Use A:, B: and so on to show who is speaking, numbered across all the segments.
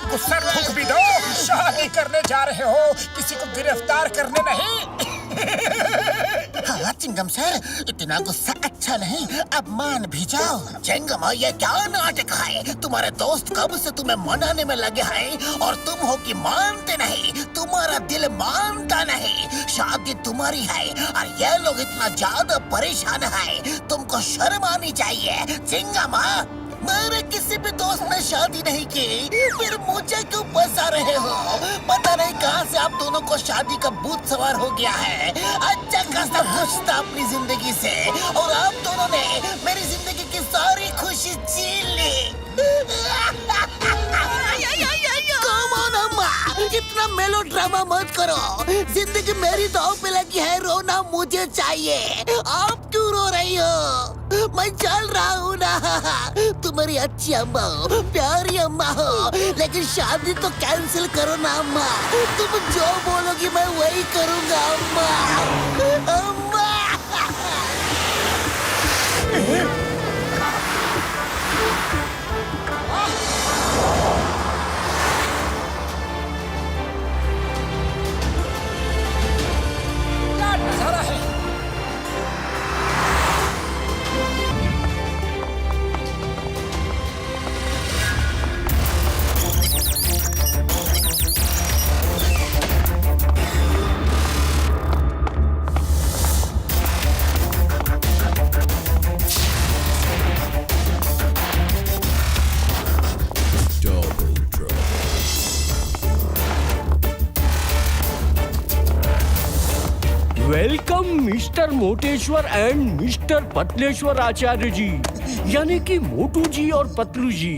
A: गुस्सा थूक भी दो। शादी करने जा रहे हो, किसी को गिरफ्तार करने नहीं।
B: हाँ चिंगम सर, इतना गुस्सा अच्छा नहीं, अब मान भी जाओ। चिंगम ये क्या नाटक है? तुम्हारे दोस्त कब से तुम्हें मनाने में लगे हैं और तुम हो कि मानते नहीं। तुम्हारा दिल मानता नहीं। शादी तुम्हारी है और ये लोग इतना ज्यादा परेशान है। तुमको शर्म आनी चाहिए। चिंगम मेरे किसी भी दोस्त ने शादी नहीं की, फिर मुझे क्यों फंसा रहे हो? पता नहीं कहां से आप दोनों को शादी का भूत सवार हो गया है। अच्छा खासा खुश था अपनी जिंदगी से और आप दोनों ने मेरी जिंदगी की सारी खुशी छीन ली। इतना मेलो ड्रामा मत करो। जिंदगी मेरी दांव पे लगी है, रोना मुझे चाहिए। आप क्यों रो रही हो? मैं चल रहा हूँ ना। तुम्हारी अच्छी अम्मा हो, प्यारी अम्मा हो, लेकिन शादी तो कैंसिल करो ना अम्मा। तुम जो बोलोगी मैं वही करूँगा अम्मा। अम्मा
A: नजारा है।
C: Welcome mister Moteshwar and mister Patleshwar Acharya ji, यानी कि मोटू जी और पतलू जी।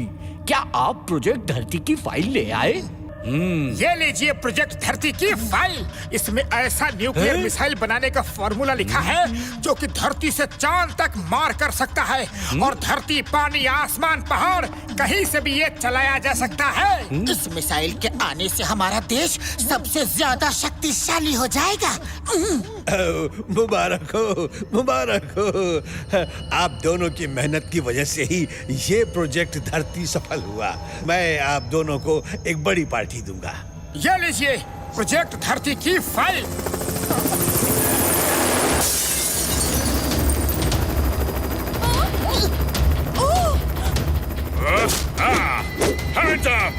C: क्या आप प्रोजेक्ट धरती की फाइल ले आए?
A: ये लीजिए प्रोजेक्ट धरती की फाइल। इसमें ऐसा न्यूक्लियर मिसाइल बनाने का फॉर्मूला लिखा है जो कि धरती से चांद तक मार कर सकता है। और धरती, पानी, आसमान, पहाड़, कहीं से भी ये चलाया जा सकता है।
B: इस मिसाइल के आने से हमारा देश सबसे ज्यादा शक्तिशाली हो जाएगा।
D: मुबारक हो, मुबारक हो। आप दोनों की मेहनत की वजह से ही ये प्रोजेक्ट धरती सफल हुआ। मैं आप दोनों को एक बड़ी पार्टी दूंगा।
A: ये लीजिए प्रोजेक्ट धरती की फाइल।
E: Hands up!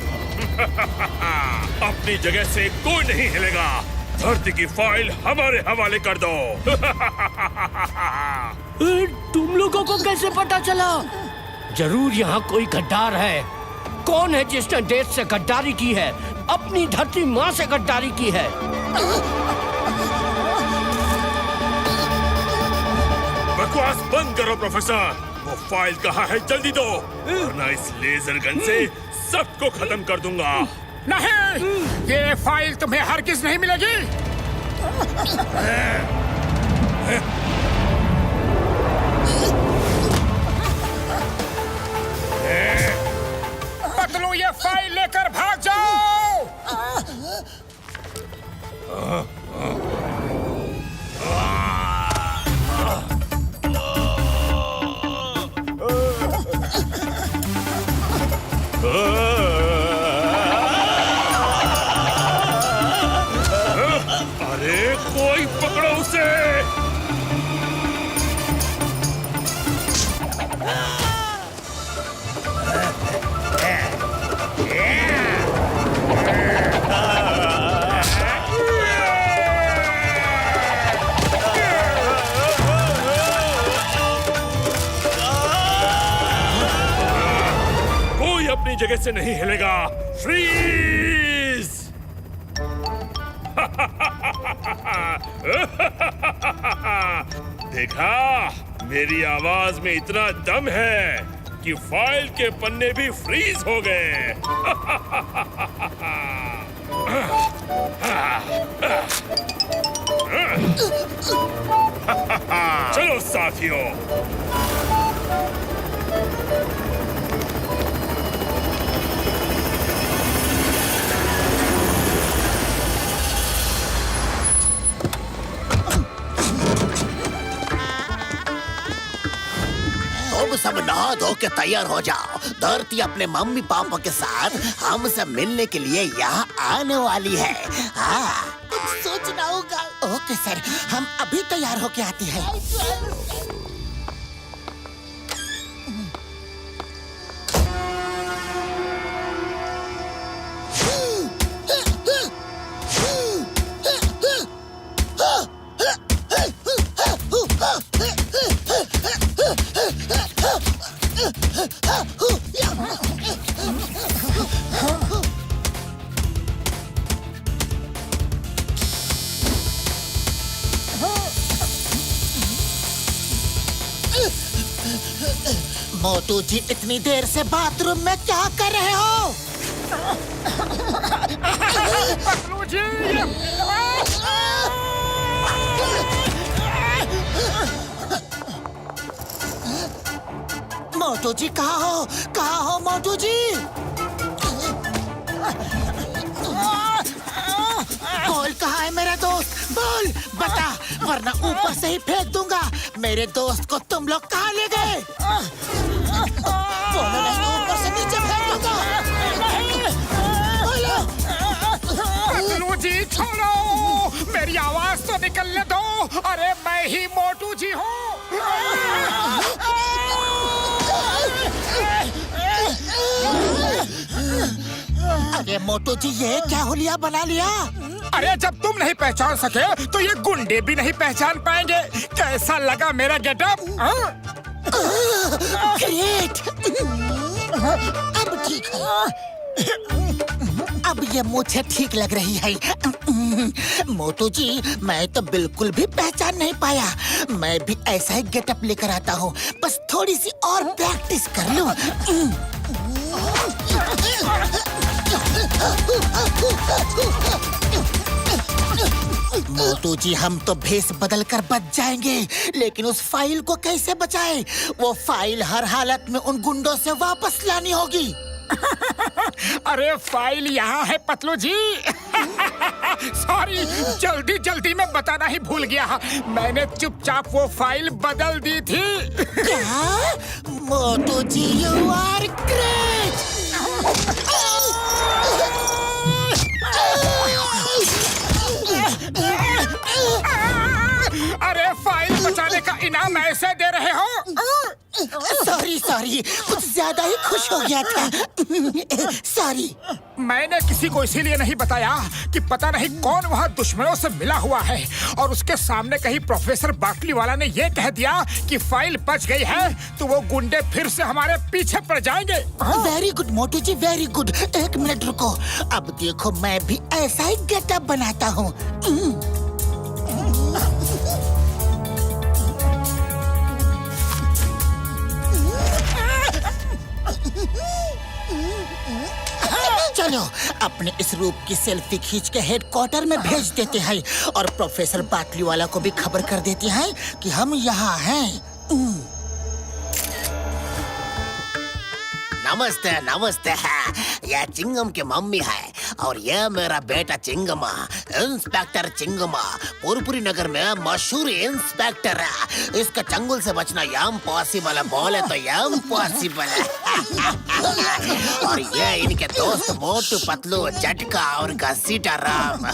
E: अपनी जगह से कोई नहीं हिलेगा। धरती की फाइल हमारे हवाले कर दो।
C: तुम लोगों को कैसे पता चला? जरूर यहाँ कोई गद्दार है। कौन है जिसने देश से गद्दारी की है, अपनी धरती माँ से गद्दारी की है?
E: बकवास बंद करो प्रोफेसर। वो फाइल कहाँ है? जल्दी दो, वरना इस लेजर गन से सबको खत्म कर दूंगा।
A: नहीं, ये फाइल तुम्हें हरगिज नहीं मिलेगी। पतलू, ये फाइल लेकर भाग जाओ।
E: अरे कोई पकड़ो उसे। कोई अपनी जगह से नहीं हिलेगा। फ्रीज! देखा, मेरी आवाज में इतना दम है कि फाइल के पन्ने भी फ्रीज हो गए। चलो साथियों,
B: सब नहा धो के तैयार हो जाओ। धरती अपने मम्मी पापा के साथ हमसे मिलने के लिए यहाँ आने वाली है। हाँ, कुछ सोचना होगा। ओके सर, हम अभी तैयार होके आती है। मोटू जी, इतनी देर से बाथरूम में क्या कर रहे हो?
A: पतलू जी,
B: मोटू जी कहाँ हो? कहाँ हो मोटू जी? बोल, कहाँ है मेरा दोस्त? बोल, बता, वरना ऊपर से ही फेंक दूंगा। मेरे दोस्त को तुम लोग कहाँ ले गए? बोलो नहीं तो ऊपर से नीचे फेंक दूंगा। बोलो।
A: पतलू जी छोड़ो, मेरी आवाज तो निकलने दो। अरे मैं ही मोटू जी हूँ।
B: अरे मोटू जी, ये क्या हुलिया बना लिया?
A: अरे जब तुम नहीं पहचान सके तो ये गुंडे भी नहीं पहचान पाएंगे। कैसा लगा मेरा गेटअप?
B: ग्रेट। अब ठीक है। अब ये मुझे ठीक लग रही है। मोटू जी, मैं तो बिल्कुल भी पहचान नहीं पाया। मैं भी ऐसा ही गेटअप लेकर आता हूँ, बस थोड़ी सी और प्रैक्टिस कर लूं। मोटू जी, हम तो भेष बदल कर बच जाएंगे, लेकिन उस फाइल को कैसे बचाएं? वो फाइल हर हालत में उन गुंडों से वापस लानी होगी।
A: अरे फाइल यहाँ है पतलू जी। सॉरी, जल्दी जल्दी में बताना ही भूल गया। मैंने चुपचाप वो फाइल बदल दी थी।
B: क्या? मोटू जी, यू आर ग्रेट।
A: अरे फाइल बचाने का इनाम ऐसे दे रहे हो?
B: सॉरी सॉरी, कुछ ज्यादा ही खुश हो गया था। सॉरी।
A: मैंने किसी को इसीलिए नहीं बताया कि पता नहीं कौन वहाँ दुश्मनों से मिला हुआ है और उसके सामने कहीं प्रोफेसर बाटली वाला ने ये कह दिया कि फाइल बच गई है तो वो गुंडे फिर से हमारे पीछे पड़ जाएंगे।
B: वेरी गुड मोटू जी, वेरी गुड। एक मिनट रुको, अब देखो मैं भी ऐसा ही गेटअप बनाता हूँ। चलो, अपने इस रूप की सेल्फी खींच के हेडक्वार्टर में भेज देते हैं और प्रोफेसर बाटली वाला को भी खबर कर देते हैं कि हम यहाँ हैं। नमस्ते नमस्ते। यह चिंगम की मम्मी है और यह मेरा बेटा चिंगमा, इंस्पेक्टर चिंगमा, पुरपुरी नगर में मशहूर इंस्पेक्टर है। इसका चंगुल से बचना यम पॉसिबल है, बोले तो यम पॉसिबल है। और ये इनके दोस्त मोटू, पतलू, झटका और घसीटा राम।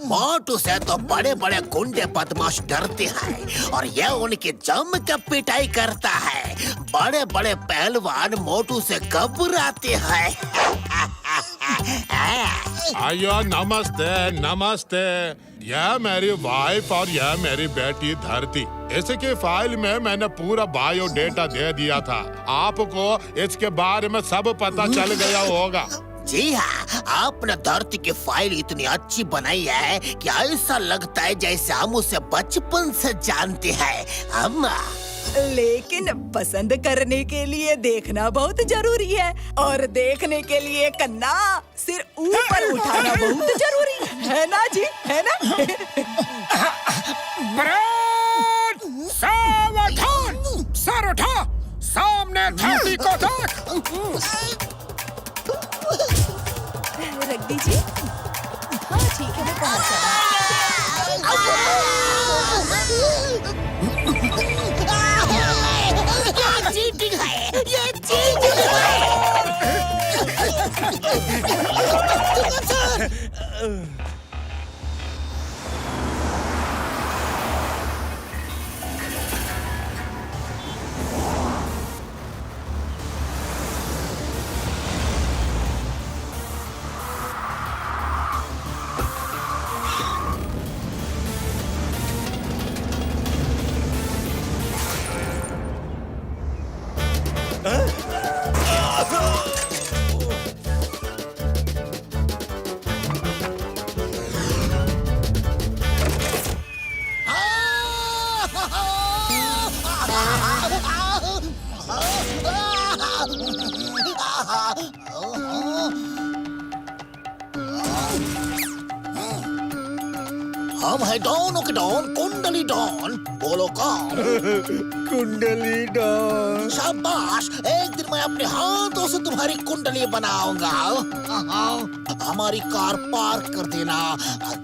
B: मोटू से तो बड़े बड़े गुंडे बदमाश डरते हैं और यह उनकी जम के पिटाई करता है। बड़े बड़े पहलवान मोटू से घबराते हैं।
F: आयो, नमस्ते नमस्ते। यह मेरी वाइफ और यह मेरी बेटी धरती। इसकी फाइल में मैंने पूरा बायोडेटा दे दिया था। आपको इसके बारे में सब पता चल गया होगा।
B: जी हाँ, आपने धरती की फाइल इतनी अच्छी बनाई है कि ऐसा लगता है जैसे हम उसे बचपन से जानते हैं। अम्मा,
G: लेकिन पसंद करने के लिए देखना बहुत जरूरी है और देखने के लिए कन्ना सिर ऊपर उठाना बहुत जरूरी है ना जी, है ना?
A: सावधान, सर उठा, सामने धरती को देख।
G: रख दीजिए। हाँ ठीक है, मैं पहुंच
B: चीटिंग है, ये चीटिंग है। हम है डॉन के डॉन, कुंडली डॉन। बोलो कौन?
D: कुंडली डॉन।
B: शाबाश, एक दिन मैं अपने हाथों से तुम्हारी कुंडली बनाऊंगा। हमारी कार पार्क कर देना।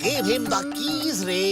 B: गिव हिम द कीज रे।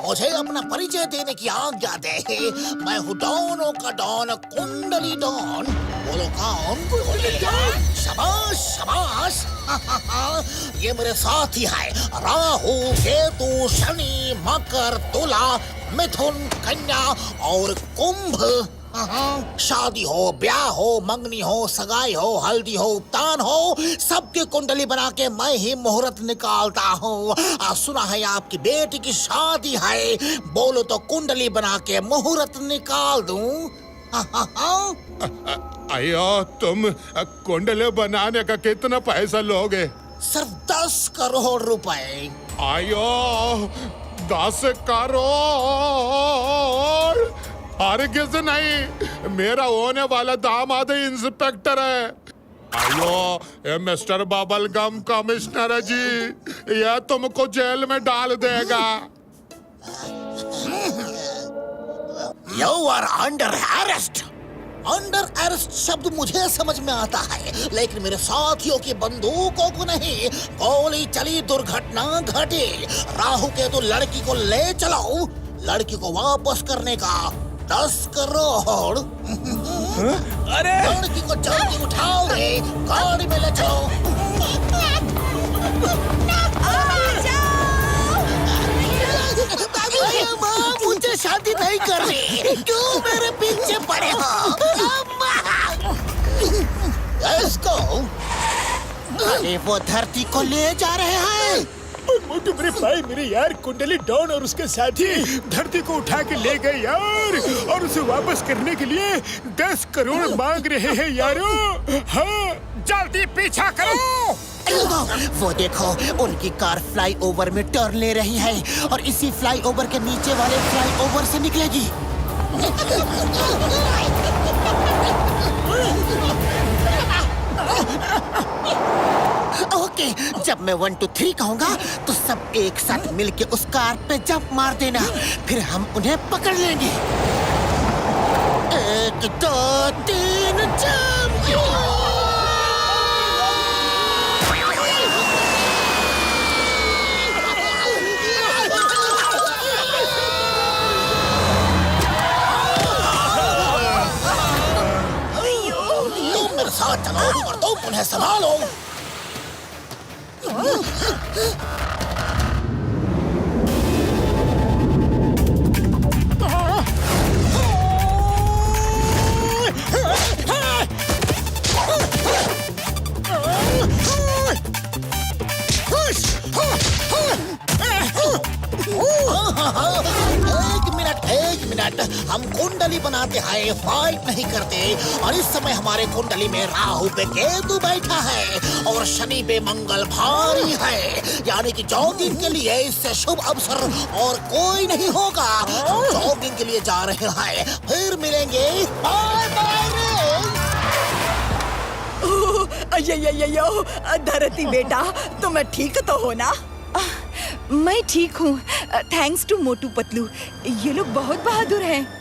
B: मुझे अपना परिचय देने की आज्ञा दे। मैं हूँ डॉनों का डॉन, कुंडली डॉन। बोलो कौन? कुंडली डॉन। शाबाश शाबाश। ये मेरे साथी है, राहु केतु शनि मकर तुला मिथुन कन्या और कुंभ। शादी हो, ब्याह हो, मंगनी हो, सगाई हो, हल्दी हो, उपतान हो, सबकी कुंडली बना के मैं ही मुहूर्त निकालता हूँ। सुना है आपकी बेटी की शादी है, बोलो तो कुंडली बना के मुहूर्त निकाल दूँ।
F: अयो, तुम कुंडले बनाने का कितना पैसा लोगे?
B: सिर्फ 10 करोड़ रुपए।
F: आयो, 10 करोड़? अरे किस नहीं, मेरा होने वाला दामाद इंस्पेक्टर है। आयो, ये मिस्टर बबल गम कमिश्नर जी, ये तुमको जेल में डाल देगा।
B: You are under arrest. Under arrest शब्द मुझे समझ में आता है, लेकिन मेरे साथियों की बंदूकों को नहीं। गोली चली, दुर्घटना घटी। राहु के तो लड़की को ले चलाओ, लड़की को वापस करने का 10 करोड़।
C: अरे
B: लड़की को जल्दी उठाओ रे, गाड़ी में ले चलो। माँ, मुझे शादी नहीं करनी, क्यों मेरे पीछे पड़े हो? इसको अरे वो धरती को ले जा रहे हैं।
A: मोटू मेरे भाई, मेरे यार कुंडली डॉन और उसके साथी धरती को उठा के ले गए यार, और उसे वापस करने के लिए 10 करोड़ मांग रहे हैं यारो। हाँ, जल्दी पीछा करो।
B: वो देखो, उनकी कार फ्लाईओवर में टर्न ले रही है और इसी फ्लाईओवर के नीचे वाले फ्लाईओवर से निकलेगी। ओके, जब मैं 1 2 3 कहूँगा तो सब एक साथ मिलके उस कार पे जंप मार देना, फिर हम उन्हें पकड़ लेंगे। 1 2 3 जंप। तुम मेरे साथ चलो और तुम उन्हें संभालो। एक मिनट, हम कुंडली बनाते हैं, फाइट नहीं करते। और इस समय हमारे कुंडली में राहु पे केतु बैठा है और शनि पे मंगल भारी है, यानी कि जॉगिंग के लिए इससे शुभ अवसर और कोई नहीं होगा। हम जॉगिंग के लिए जा रहे हैं, फिर मिलेंगे। Bye bye.
G: अयो धरती बेटा, तुम्हें ठीक तो हो ना?
H: मैं ठीक हूँ, थैंक्स टू मोटू पतलू। ये लोग बहुत बहादुर हैं।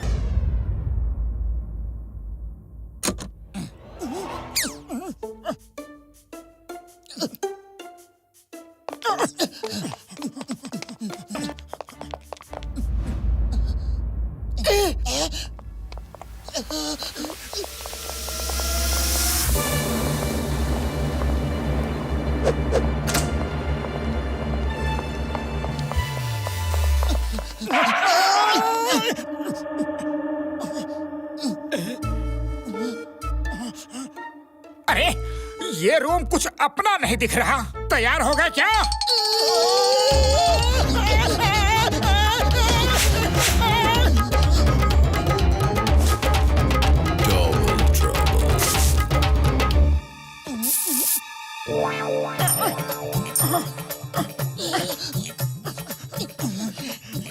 A: अरे ये रूम कुछ अपना नहीं दिख रहा। तैयार हो गए क्या?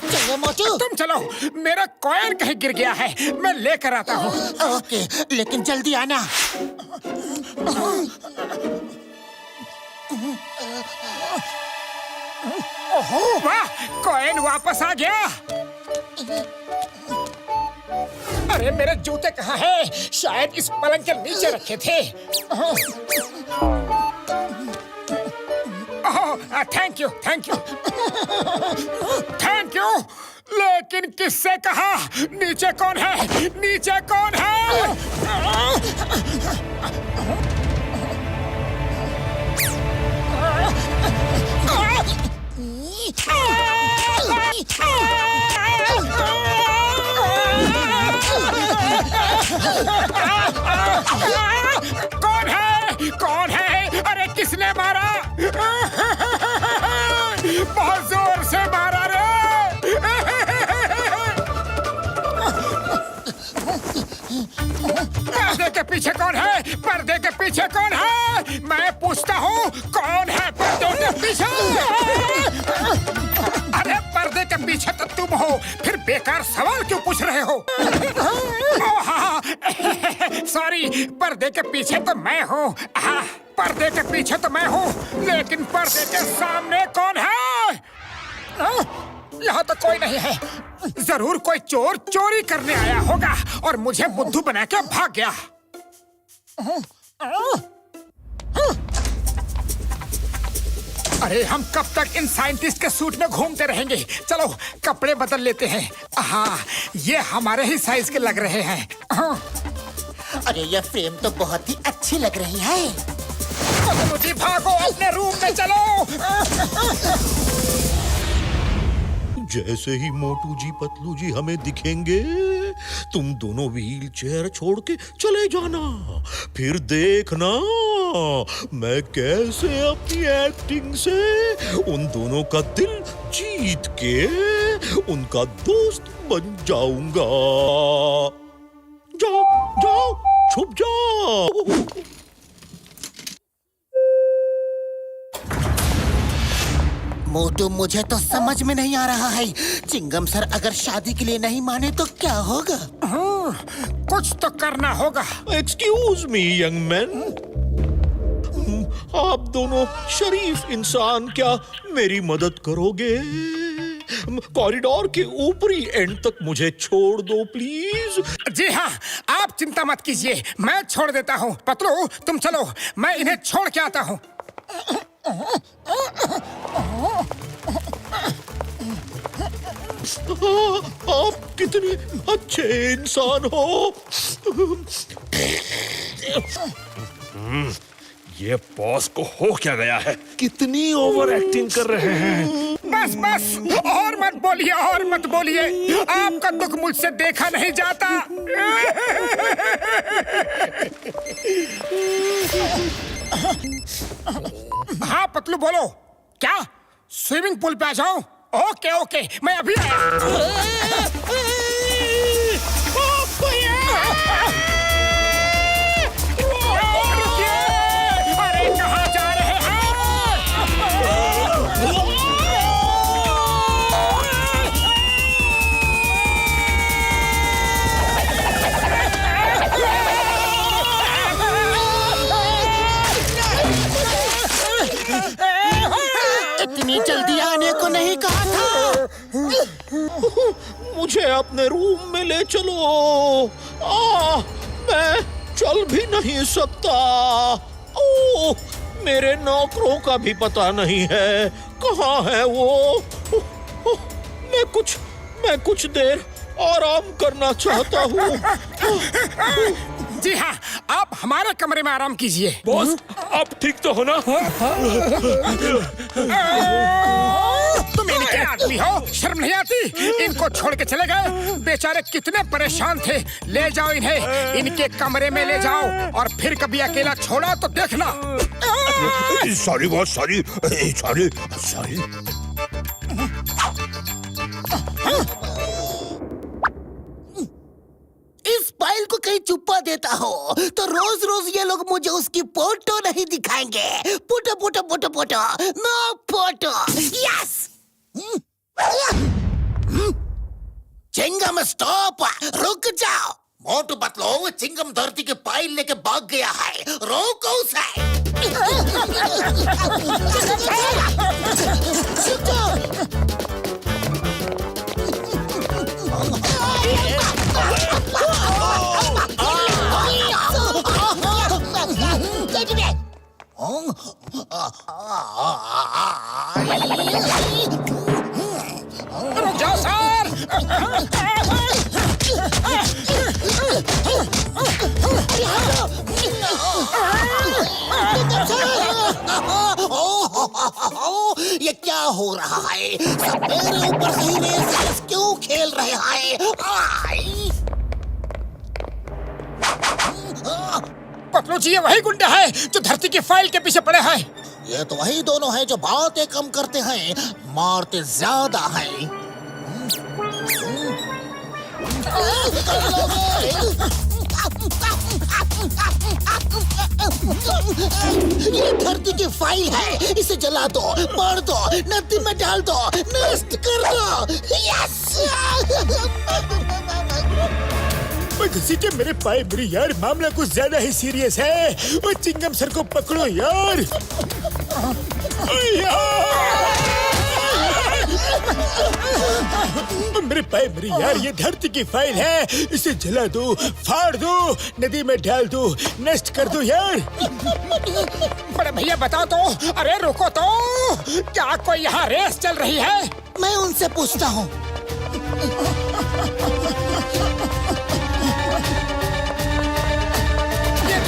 B: चलो मोटू।
A: तुम चलो, मेरा कॉइन कहीं गिर गया है, मैं लेकर आता हूँ।
B: ओके, लेकिन जल्दी आना।
A: ओहो वाह, कॉइन वापस आ गया। अरे मेरे जूते कहाँ हैं? शायद इस पलंग के नीचे रखे थे। Thank you, thank you, thank you. लेकिन किससे कहा? नीचे कौन है? नीचे कौन है? कौन है? कौन है? अरे किसने मारा? बहुत जोर से मारा रे। पर्दे के पीछे कौन है? पर्दे के पीछे कौन है? मैं पूछता हूँ, कौन है पर्दे के पीछे? अरे पर्दे के पीछे तो तुम हो, फिर बेकार सवाल क्यों पूछ रहे हो? सॉरी, पर्दे के पीछे तो मैं हूँ। पर्दे के पीछे तो मैं हूँ, लेकिन पर्दे के सामने कौन है? यहाँ तो कोई नहीं है। जरूर कोई चोर चोरी करने आया होगा और मुझे बुद्धू बना के भाग गया। अरे हम कब तक इन साइंटिस्ट के सूट में घूमते रहेंगे? चलो कपड़े बदल लेते हैं। हाँ, ये हमारे ही साइज के लग रहे हैं।
B: अरे ये फ्रेम तो बहुत ही अच्छी लग रही है।
A: पतलू जी भागो, अपने रूम में चलो।
D: जैसे ही मोटू जी पतलू जी हमें दिखेंगे, तुम दोनों व्हील चेयर छोड़ के चले जाना। फिर देखना मैं कैसे अपनी एक्टिंग से उन दोनों का दिल जीत के उनका दोस्त बन जाऊंगा। जाओ जाओ, छुप जाओ।
B: मोटू, मुझे तो समझ में नहीं आ रहा है। चिंगम सर अगर शादी के लिए नहीं माने तो क्या होगा?
A: कुछ तो करना होगा।
D: एक्सक्यूज मी यंग मैन, आप दोनों शरीफ इंसान क्या मेरी मदद करोगे? कॉरिडोर के ऊपरी एंड तक मुझे छोड़ दो प्लीज।
A: जी हाँ, आप चिंता मत कीजिए, मैं छोड़ देता हूँ। पतलू तुम चलो, मैं इन्हें छोड़ के आता हूँ।
D: आप कितने अच्छे इंसान हो।
E: ये बॉस को हो क्या गया है? कितनी ओवर एक्टिंग कर रहे हैं।
A: बस बस, और मत बोलिए, और मत बोलिए। आपका दुख मुझसे देखा नहीं जाता। हाँ पतलू बोलो, क्या स्विमिंग पूल पे आ जाओ? ओके ओके, मैं अभी आया।
D: मुझे अपने रूम में ले चलो। मैं चल भी नहीं सकता। ओह, मेरे नौकरों का भी पता नहीं है कहाँ है वो। मैं कुछ देर आराम करना चाहता हूँ।
A: जी हाँ, आप हमारे कमरे में आराम कीजिए।
E: बॉस, आप ठीक तो हो ना?
A: तुम इनके आदमी हो, शर्म नहीं आती? इनको छोड़ के चले गए। बेचारे कितने परेशान थे। ले जाओ इन्हें, इनके कमरे में ले जाओ, और फिर कभी अकेला छोड़ा तो देखना।
D: Sorry boss, sorry.
B: इस फाइल को कहीं छुपा देता हो तो रोज रोज ये लोग मुझे उसकी फोटो नहीं दिखाएंगे। Photo no photo. Yes. Chingam stop, रुक जाओ। मोटू पतलू, चिंगम धरती की फाइल लेके भाग गया है, रोको उसे।
A: रुक जाओ सर।
B: ये क्या हो रहा है? सब मेरे ऊपर से ही रेस क्यों खेल रहे हैं?
A: पतलू जी, ये वही गुंडा है जो धरती की फाइल के पीछे पड़े हैं।
B: ये तो वही दोनों हैं जो बातें कम करते हैं, मारते ज्यादा हैं। ये धरती की फाइल है, इसे जला दो, मार दो, नदी में डाल दो, नष्ट कर दो। यस।
A: किसी के मेरे पाए मेरी यार, मामला कुछ ज्यादा ही सीरियस है। वो चिंगम सर को पकड़ो यार। मेरे पाए मेरी यार, ये धरती की फाइल है, इसे जला दो, फाड़ दो, नदी में डाल दो, नष्ट कर दो यार। बड़े भैया बताओ तो। अरे रुको तो, क्या कोई यहाँ रेस चल रही है?
B: मैं उनसे पूछता हूँ।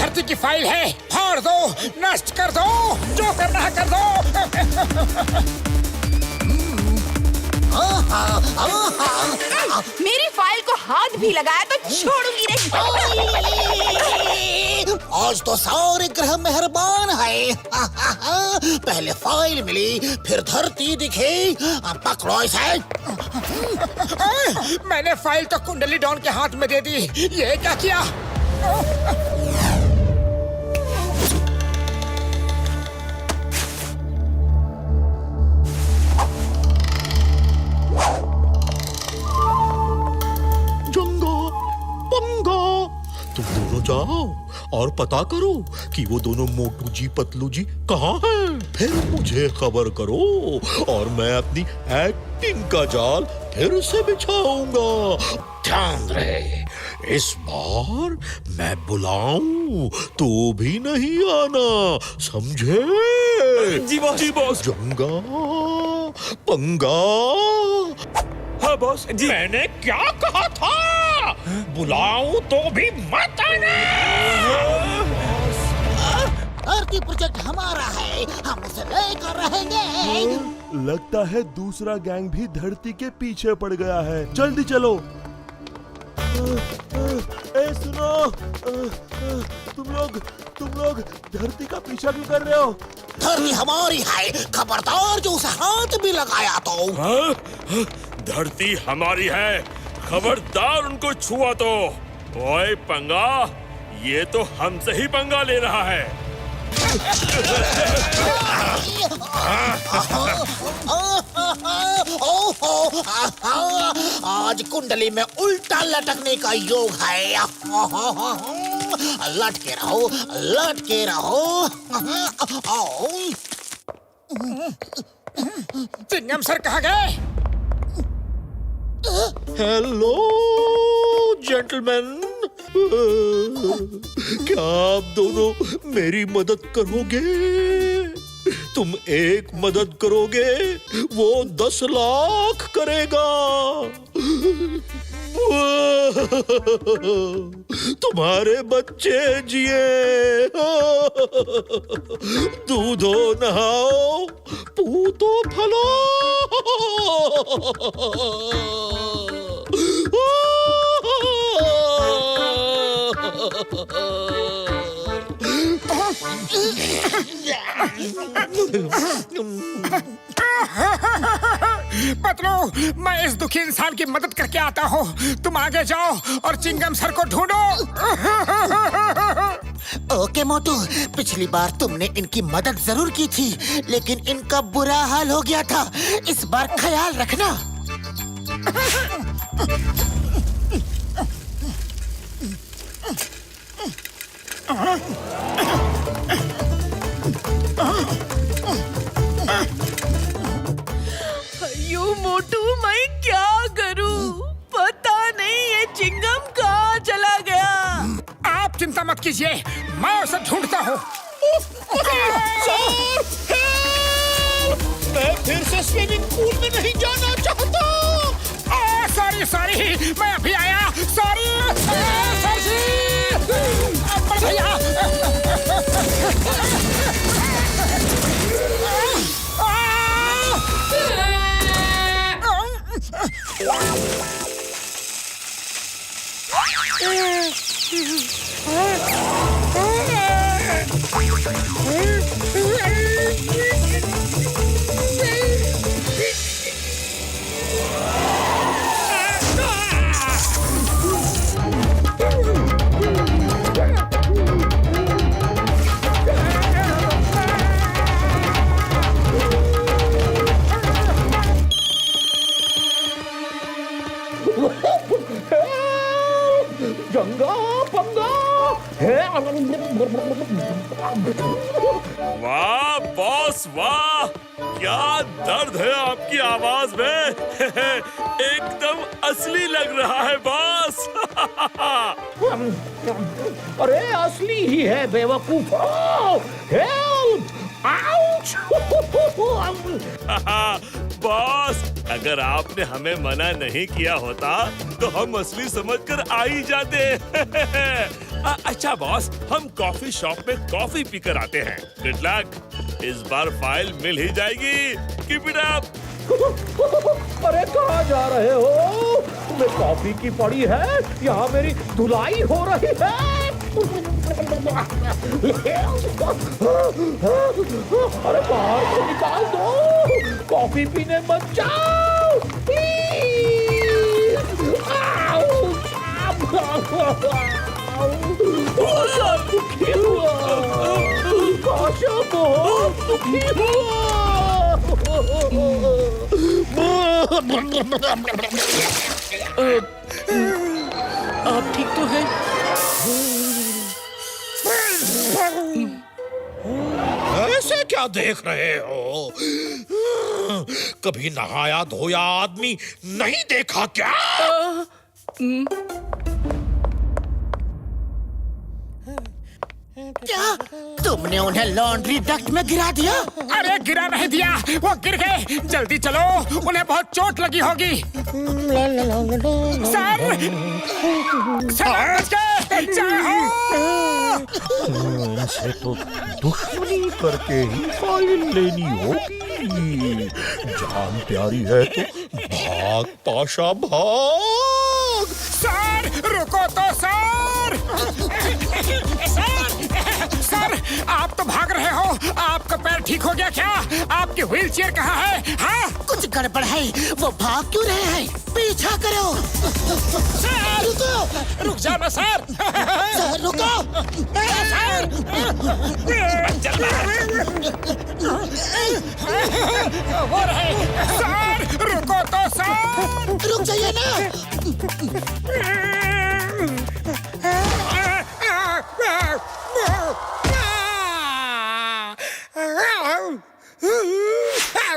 A: धरती की फाइल है, फाड़ दो, नष्ट कर दो, जो करना है कर दो।
H: मेरी फाइल को हाथ भी लगाया तो छोड़ूंगी नहीं।
B: आज तो सारे ग्रह मेहरबान है। पहले फाइल मिली, फिर धरती दिखी। पकड़ो इसे।
A: मैंने फाइल तो कुंडली डॉन के हाथ में दे दी, ये क्या किया?
D: तुम दोनों जाओ और पता करो कि वो दोनों मोटू जी पतलू जी कहाँ हैं। फिर मुझे खबर करो और मैं अपनी एक्टिंग का जाल फिर से बिछाऊंगा। ध्यान रहे, इस बार मैं बुलाऊं तो भी नहीं आना, समझे?
E: जी बॉस।
D: जंगा पंगा।
E: हाँ बॉस जी।
D: मैंने क्या कहा था? बुलाऊं तो भी मत आना।
B: धरती प्रोजेक्ट हमारा है, हम उसे लेकर रहेंगे।
I: लगता है दूसरा गैंग भी धरती के पीछे पड़ गया है। जल्दी चलो। सुनो, तुम लोग धरती का पीछा क्यों कर रहे हो?
B: धरती हमारी है, खबरदार जो उसे हाथ भी लगाया तो।
E: हाँ? धरती हमारी है, खबरदार उनको छुआ तो। ओए पंगा, ये तो हमसे ही पंगा ले रहा है।
B: आज कुंडली में उल्टा लटकने का योग है। लटके रहो, लटके रहो।
A: चिंगम सर कहाँ गए?
D: हेलो जेंटलमैन, क्या आप दोनों मेरी मदद करोगे? तुम एक मदद करोगे, वो 10 लाख करेगा। तुम्हारे बच्चे जिए, दूधो नहाओ, पूतो फलो।
A: पतलू, मैं इस दुखी इंसान की मदद करके आता हूँ। तुम आगे जाओ और चिंगम सर को ढूंढो।
B: ओके मोटू, पिछली बार तुमने इनकी मदद जरूर की थी, लेकिन इनका बुरा हाल हो गया था। इस बार ख्याल रखना।
G: अयो मोटू, मैं क्या करूं? पता नहीं ये चिंगम कहाँ चला गया।
A: आप चिंता मत कीजिए, मैं उसे ढूंढता हूँ।
D: मैं फिर से स्विमिंग पूल में नहीं जाना चाहता।
A: सॉरी सॉरी, मैं अभी आया। सॉरी भैया।
C: जंगा पंगा।
E: वाह बॉस वाह, क्या दर्द है आपकी आवाज में। एकदम असली लग रहा है बॉस।
C: अरे असली ही है बेवकूफ। हेल्प! आउच!
E: बॉस, अगर आपने हमें मना नहीं किया होता तो हम असली समझकर आ ही जाते। अच्छा बॉस, हम कॉफी शॉप में कॉफी पीकर आते हैं। गुड लक, इस बार फाइल मिल ही जाएगी। Keep it up.
C: अरे कहाँ जा रहे हो? तुम्हें कॉफी की पड़ी है, यहाँ मेरी धुलाई हो रही है। अरे बाहर से निकाल दो, कॉफी पीने मत जाओ प्लीज। दुखी हुआ, बहुत दुखी हुआ। आप ठीक तो हैं?
D: ऐसे क्या देख रहे हो? कभी नहाया धोया आदमी नहीं देखा क्या?
B: क्या तुमने उन्हें लॉन्ड्री डक्ट में गिरा दिया?
A: अरे गिरा नहीं दिया, वो गिर गए। जल्दी चलो, उन्हें बहुत चोट लगी होगी। सर, सर बच गए। जय हो।
D: इनसे तो दुश्मनी करके ही फाइल लेनी होगी। जान प्यारी है तो भाग पाशा भाग।
A: सर रुको तो सर। सर आप तो भाग रहे हो, आपका पैर ठीक हो गया क्या? आपकी व्हील चेयर कहाँ है? हाँ?
B: कुछ गड़बड़ है, वो भाग क्यों रहे हैं? पीछा करो।
A: सर रुको, रुक जाना सर।
B: सर रुको।
A: सर वो रहे। सर रुको तो सर।
B: रुक जाइए ना।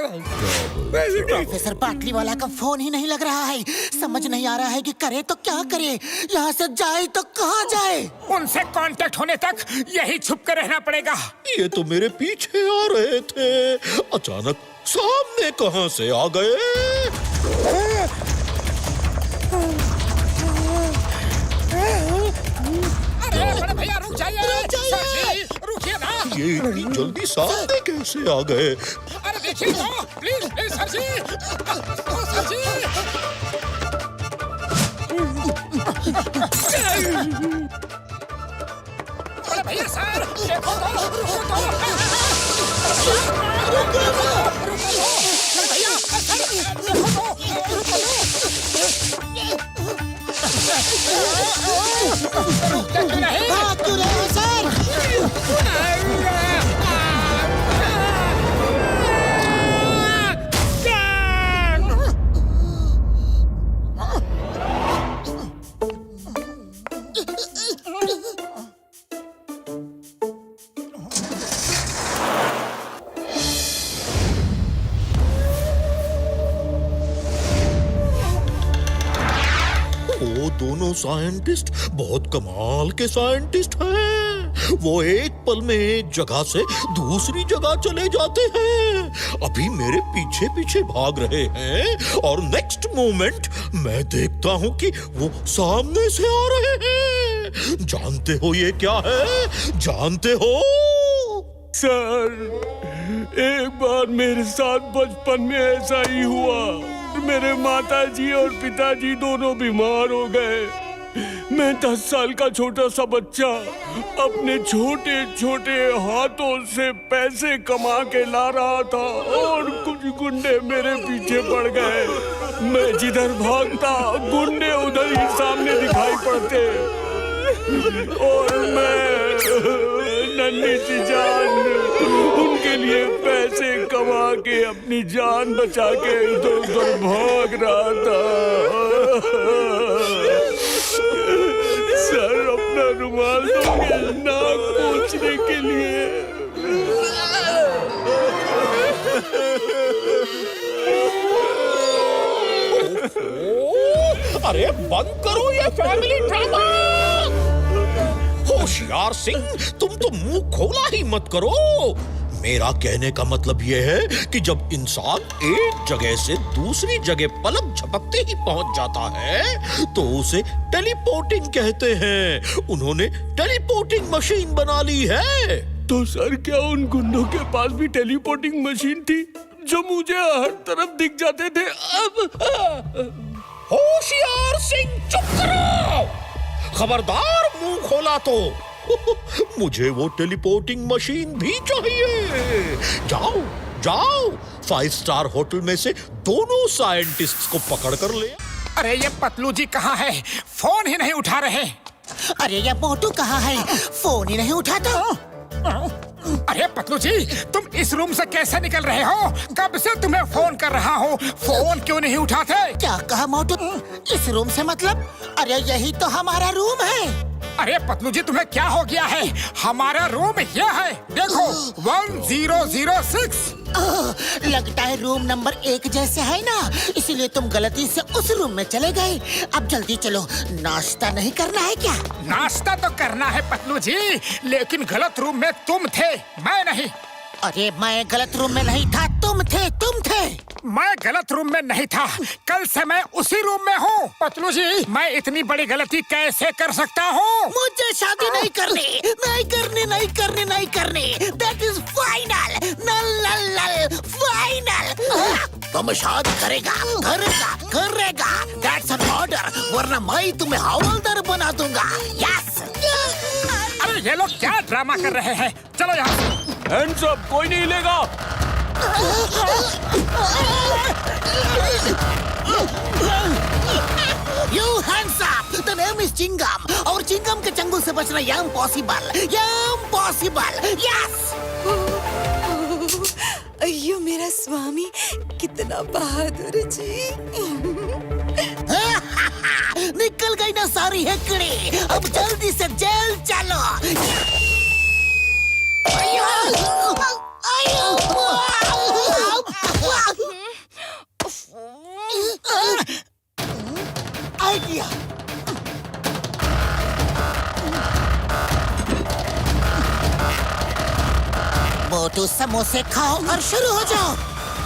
B: प्रोफेसर पाटलीवाला का फोन ही नहीं लग रहा है। समझ नहीं आ रहा है कि करे तो क्या करे, यहाँ से जाए तो कहाँ जाए।
A: उनसे कांटेक्ट होने तक यही छुप कर रहना पड़ेगा।
D: ये तो मेरे पीछे आ रहे थे, अचानक सामने कहां से आ गए।
A: अरे बड़े भैया रुक जाइए, रुकिए ना।
D: ये इतनी जल्दी सामने कैसे आ गए।
A: अरे देखिए तो, please please sir ji, sir ji. अरे भैया सर, देखो तो, रुको तो। भैया सर, देखो तो, रुको तो।
B: भाग क्यों रहे हो सर?
D: वो दोनों साइंटिस्ट बहुत कमाल के साइंटिस्ट हैं। वो एक पल में एक जगह से दूसरी जगह चले जाते हैं। अभी मेरे पीछे पीछे भाग रहे हैं और नेक्स्ट मोमेंट मैं देखता हूँ कि वो सामने से आ रहे हैं। जानते हो ये क्या है? जानते हो?
C: सर, एक बार मेरे साथ बचपन में ऐसा ही हुआ। मेरे माताजी और पिताजी दोनों बीमार हो गए। मैं 10 साल का छोटा सा बच्चा अपने छोटे छोटे हाथों से पैसे कमा के ला रहा था और कुछ गुंडे मेरे पीछे पड़ गए। मैं जिधर भागता गुंडे उधर ही सामने दिखाई पड़ते और मैं नन्ही सी जान उनके लिए पैसे कमा के अपनी जान बचा के इधर उधर भाग रहा था। सर, अपना रुमाल दोगे नाक पोंछने के लिए?
D: अरे बंद करो ये फैमिली ड्रामा। होशियार सिंह, तुम तो मुंह खोला ही मत करो। मेरा कहने का मतलब यह है कि जब इंसान एक जगह से दूसरी जगह पलक झपकते ही पहुंच जाता है तो उसे टेलीपोर्टिंग कहते हैं। उन्होंने टेलीपोर्टिंग मशीन बना ली है।
C: तो सर, क्या उन गुंडों के पास भी टेलीपोर्टिंग मशीन थी जो मुझे हर तरफ दिख जाते थे?
D: होशियार सिंह, चुप करो। खबरदार मुंह खोला तो मुझे वो टेलीपोर्टिंग मशीन भी चाहिए। जाओ जाओ, 5 स्टार होटल में से दोनों साइंटिस्ट्स को पकड़ कर ले।
A: अरे ये पतलू जी कहाँ है? फोन ही नहीं उठा रहे।
B: अरे ये मोटू कहाँ है? फोन ही नहीं उठाता।
A: अरे पतलू जी, तुम इस रूम से कैसे निकल रहे हो? कब से तुम्हें फोन कर रहा हूँ, फोन क्यों नहीं उठाते?
B: क्या कहा मोटू? इस रूम से मतलब? अरे यही तो हमारा रूम है।
A: अरे पतलू जी, तुम्हें क्या हो गया है? हमारा रूम यह है, देखो 1006।
B: लगता है रूम नंबर 1 जैसे है ना, इसीलिए तुम गलती से उस रूम में चले गए। अब जल्दी चलो, नाश्ता नहीं करना है क्या?
A: नाश्ता तो करना है पतलू जी, लेकिन गलत रूम में तुम थे, मैं नहीं।
B: अरे मैं गलत रूम में नहीं था, तुम थे।
A: मैं गलत रूम में नहीं था, कल से मैं उसी रूम में हूँ। पतलू जी, मैं इतनी बड़ी गलती कैसे कर सकता हूँ?
B: मुझे शादी नहीं करनी। That is final, नल फाइनल। तुम शादी करेगा। That's an order, वरना मैं तुम्हें हवलदार बना दूंगा। Yes।
A: अरे ये लोग क्या ड्रामा कर रहे हैं? चलो यहाँ से।
C: हैंड्स अप, कोई नहीं हिलेगा।
B: You hands up! The name is Chingam, और चिंगम के चंगुल से बचना impossible. Yes!
H: अయ్యో मेरा स्वामी, कितना बहादुर जी।
B: निकल गई ना सारी हेकड़ी। अब जल्दी से जेल चलो। मोटू समोसे खाओ और शुरू हो जाओ।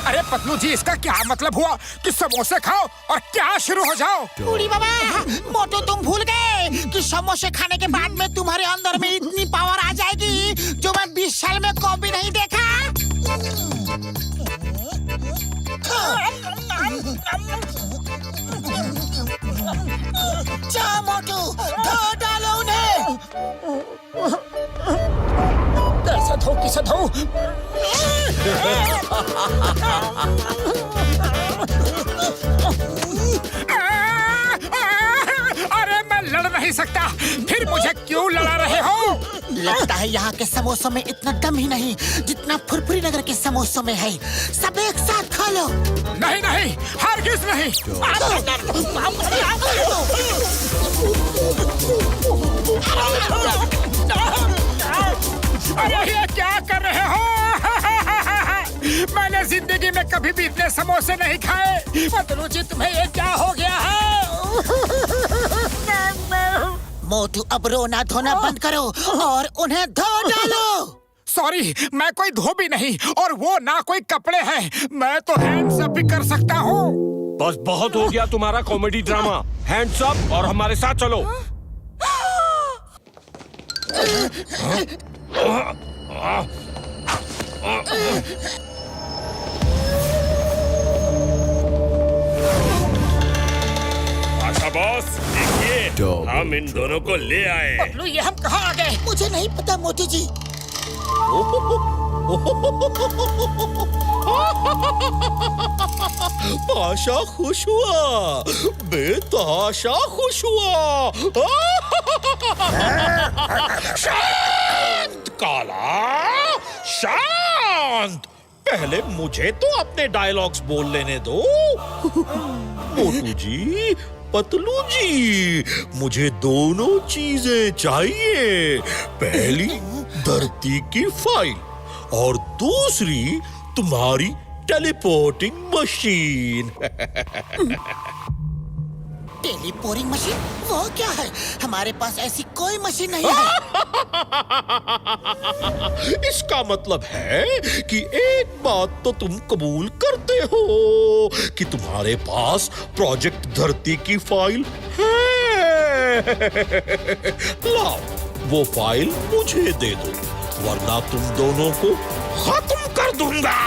A: अरे पतलू जी, इसका क्या मतलब हुआ कि समोसे खाओ और क्या शुरू हो जाओ?
B: बूढ़ी बाबा, मोटू तुम भूल गए कि समोसे खाने के बाद में तुम्हारे अंदर में इतनी पावर आ जाएगी जो मैं 20 साल में कभी नहीं देखा। जा मोटू, धो डालो उन्हें।
A: कैसे धो, किसे धो? अरे मैं लड़ नहीं सकता, फिर मुझे क्यों लड़ा रहे हो?
B: लगता है यहाँ के समोसों में इतना दम ही नहीं जितना फुरफुरी नगर के समोसों में है। सब एक साथ खा लो।
A: नहीं नहीं, हरगिज नहीं। अरे ये क्या कर रहे हो? मैंने जिंदगी में कभी भी इतने समोसे नहीं खाए। पतलू जी, तुम्हें ये क्या हो गया है?
B: मोटू, अब रोना धोना बंद करो और उन्हें धो डालो।
A: सॉरी, मैं कोई धोबी नहीं और वो ना कोई कपड़े हैं। मैं तो हैंड्स अप भी कर सकता हूँ।
C: बस बहुत हो गया तुम्हारा कॉमेडी ड्रामा। हैंड्स अप और हमारे साथ चलो।
E: आशा बॉस, देखिए हम इन दोनों को ले आए।
A: पतलू, ये हम कहाँ आ गए?
B: मुझे नहीं पता मोटू जी।
D: आशा खुश हुआ, बेतहाशा खुश हुआ। शांत काला, शांत। पहले मुझे तो अपने डायलॉग्स बोल लेने दो। मोटू जी, पतलू जी, मुझे दोनों चीजें चाहिए। पहली धरती की फाइल और दूसरी तुम्हारी टेलीपोर्टिंग मशीन।
B: Teleporting machine? वो क्या है? हमारे पास ऐसी कोई मशीन नहीं है।
D: इसका मतलब है कि एक बात तो तुम कबूल करते हो कि तुम्हारे पास प्रोजेक्ट धरती की फाइल है। लाओ, वो फाइल मुझे दे दो, वरना तुम दोनों को खत्म कर दूंगा।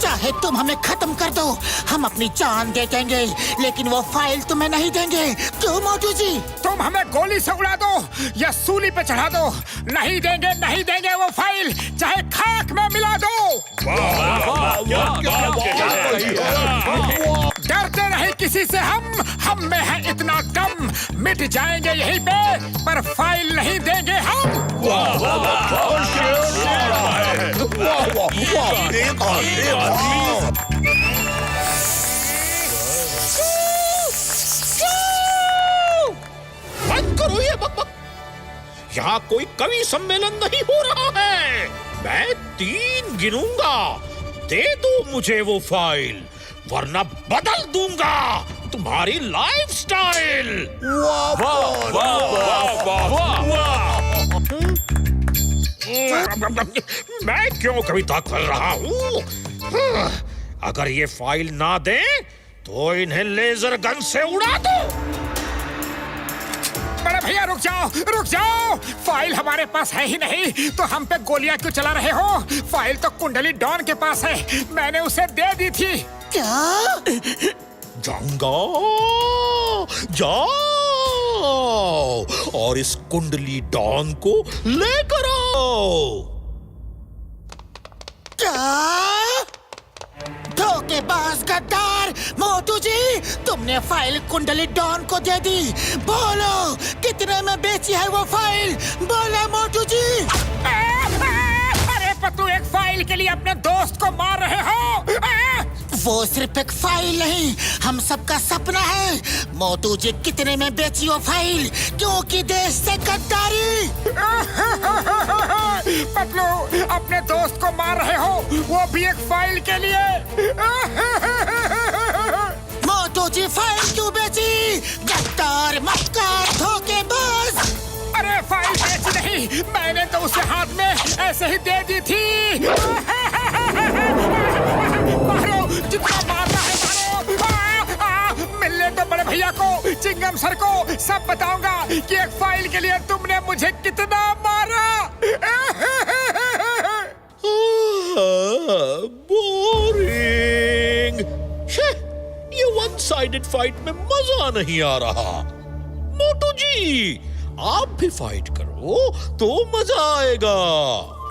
B: चाहे तुम हमें खत्म कर दो, हम अपनी जान दे देंगे, लेकिन वो फाइल तुम्हें नहीं देंगे। क्यों मोटू जी?
A: तुम हमें गोली से उड़ा दो या सूली पे चढ़ा दो, नहीं देंगे, नहीं देंगे वो फाइल, चाहे खाक में मिला दो। डरते नहीं किसी से हम में है इतना दम। मिट जाएंगे यहीं पे, पर फाइल नहीं देंगे हम।
D: बंद करो ये बकबक। यहाँ कोई कवि सम्मेलन नहीं हो रहा है। मैं 3 गिनूंगा, दे दो मुझे वो फाइल, वरना बदल दूंगा तुम्हारी लाइफस्टाइल। मैं क्यों कविता कर रहा हूँ? अगर ये फाइल ना दे तो इन्हें लेजर गन से उड़ा दो।
A: बड़े भैया रुक जाओ, रुक जाओ। फाइल हमारे पास है ही नहीं तो हम पे गोलियां क्यों चला रहे हो? फाइल तो कुंडली डॉन के पास है, मैंने उसे दे दी थी।
B: क्या?
D: जाऊंगा, जाओ और इस कुंडली डॉन को लेकर आओ।
B: क्या? धोखेबाज गद्दार! मोटू जी, तुमने फाइल कुंडली डॉन को दे दी। बोलो, कितने में बेची है वो फाइल? बोलो मोटू जी।
A: अरे पतलू, एक फाइल के लिए अपने दोस्त को मार रहे हो?
B: वो सिर्फ एक फाइल नहीं, हम सबका सपना है। मोटू जी, कितने में बेची वो फाइल? क्योंकि देश से गद्दारी।
A: पतलू, अपने दोस्त को मार रहे हो, वो भी एक फाइल के लिए।
B: मोटू जी, फाइल क्यों बेची? गद्दार, मक्कार, धोखेबाज!
A: अरे फाइल बेची नहीं, मैंने तो उसे हाथ में ऐसे ही दे दी थी। मारो, जितना मारना है मारो। मिलने दो बड़े भैया को, चिंगम सर को, सब बताऊंगा कि एक फाइल के लिए तुमने मुझे कितना मारा।
D: बोरिंग। ये वन साइडेड फाइट में मजा नहीं आ रहा। मोटू जी, आप भी फाइट करो तो मजा आएगा।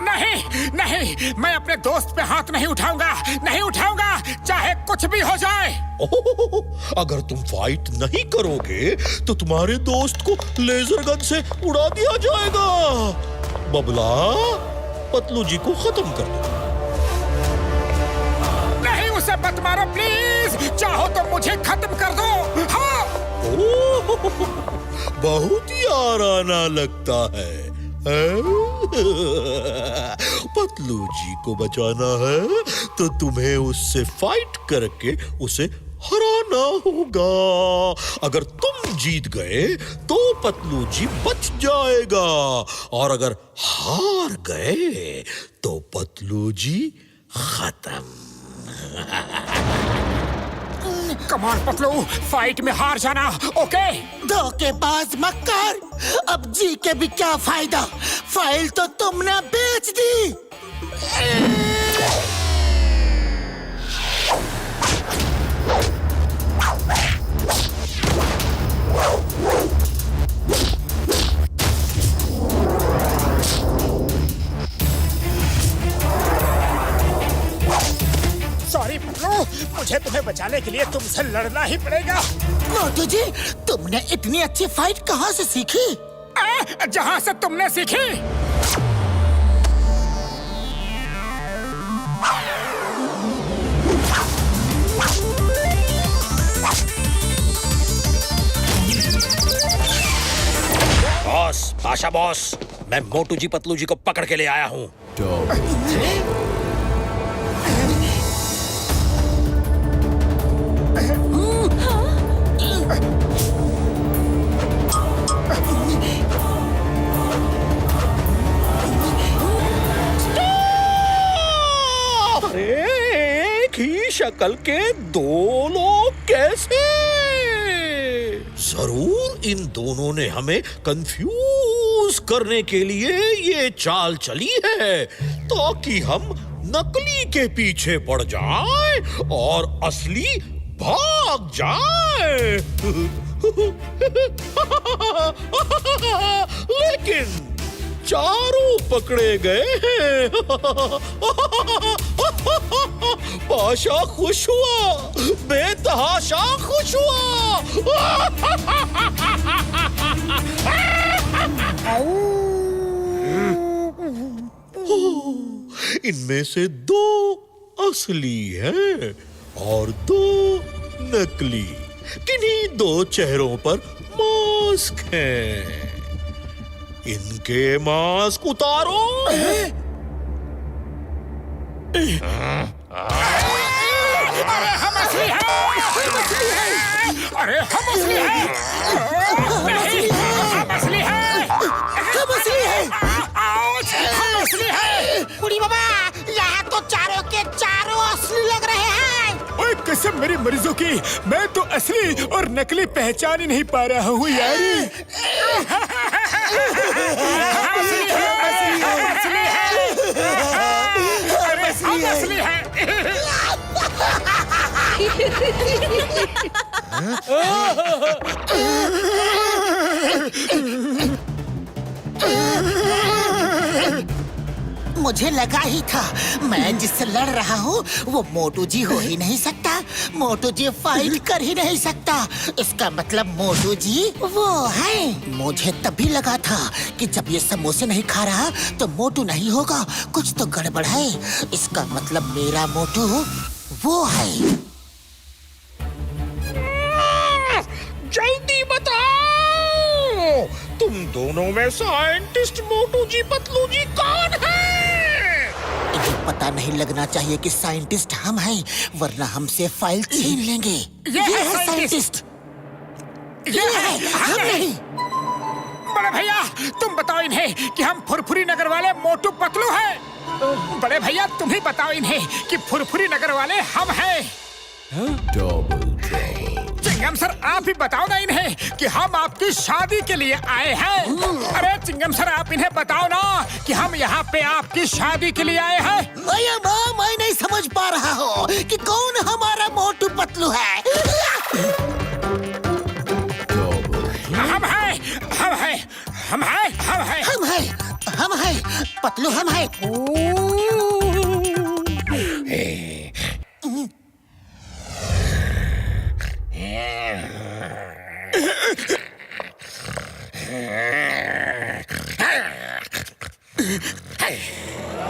A: नहीं नहीं, मैं अपने दोस्त पे हाथ नहीं उठाऊंगा, नहीं उठाऊंगा, चाहे कुछ भी हो जाए।
D: अगर तुम फाइट नहीं करोगे तो तुम्हारे दोस्त को लेजर गन से उड़ा दिया जाएगा। बबला, पतलू जी को खत्म कर दो।
A: नहीं, उसे मत मारो प्लीज, चाहो तो मुझे खत्म कर दो। हाँ।
D: बहुत ही आराना लगता है। पतलू जी को बचाना है तो तुम्हें उससे फाइट करके उसे हराना होगा। अगर तुम जीत गए तो पतलू जी बच जाएगा, और अगर हार गए तो पतलू जी खत्म।
A: कमान पतलू, फाइट में हार जाना, ओके?
B: धोखेबाज मक्कार, अब जी के भी क्या फायदा, फाइल तो तुमने बेच दी।
A: सॉरी पतलू, मुझे तुम्हें बचाने के लिए तुमसे लड़ना ही पड़ेगा।
B: मोटू जी, तुमने इतनी अच्छी फाइट कहाँ से सीखी?
A: जहाँ से तुमने सीखी।
D: बॉस, बादशाह बॉस, मैं मोटू जी पतलू जी को पकड़ के ले आया हूँ। एक ही शक्ल के दो लोग कैसे? जरूर इन दोनों ने हमें कंफ्यूज करने के लिए ये चाल चली है, ताकि हम नकली के पीछे पड़ जाएं और असली भाग जाए। लेकिन चारों पकड़े गए हैं। पाशा खुश हुआ, बेतहाशा खुश हुआ। इनमें से दो असली हैं और दो नकली। किन्हीं दो चेहरों पर मास्क हैं। इनके मास्क उतारो।
A: अरे हम असली हैं! अरे हम असली हैं! नहीं, हम असली हैं!
B: हम असली हैं!
A: आउच! हम असली हैं!
B: बुढ़ी बाबा, यहाँ तो चारों के चारों असली लग रहे हैं।
A: ओए कसम मेरी मरीजों की, मैं तो असली और नकली पहचान ही नहीं पा रहा हूँ यार। असली है।
B: मुझे लगा ही था, मैं जिससे लड़ रहा हूँ वो मोटू जी हो ही नहीं सकता। मोटू जी फाइट कर ही नहीं सकता। इसका मतलब मोटू जी वो है। मुझे तभी लगा था कि जब ये समोसे नहीं खा रहा तो मोटू नहीं होगा, कुछ तो गड़बड़ है। इसका मतलब मेरा मोटू वो है।
D: जल्दी बताओ, तुम दोनों में साइंटिस्ट मोटू जी पतलू जी कौन है?
B: इन्हें पता नहीं लगना चाहिए कि साइंटिस्ट हम हैं, वरना हमसे फाइल छीन लेंगे।
A: ये है
B: साइंटिस्ट।
A: ये है हम नहीं। बड़े भैया, तुम बताओ इन्हें कि हम फुरफुरी नगर वाले मोटू पतलू हैं। बड़े भैया तुम ही बताओ इन्हें कि फुरफुरी नगर वाले हम हैं। चिंगम सर आप ही बताओ ना इन्हें कि हम आपकी शादी के लिए आए हैं। अरे चिंगम सर आप इन्हें बताओ ना कि हम यहाँ पे आपकी शादी के लिए आए हैं।
B: भैया मैं नहीं समझ पा रहा हूँ कि कौन हमारा मोटू पतलू है।
A: हम हैं, हम हैं, हम हैं, हम हैं,
B: हम हैं पतलू, हम हैं।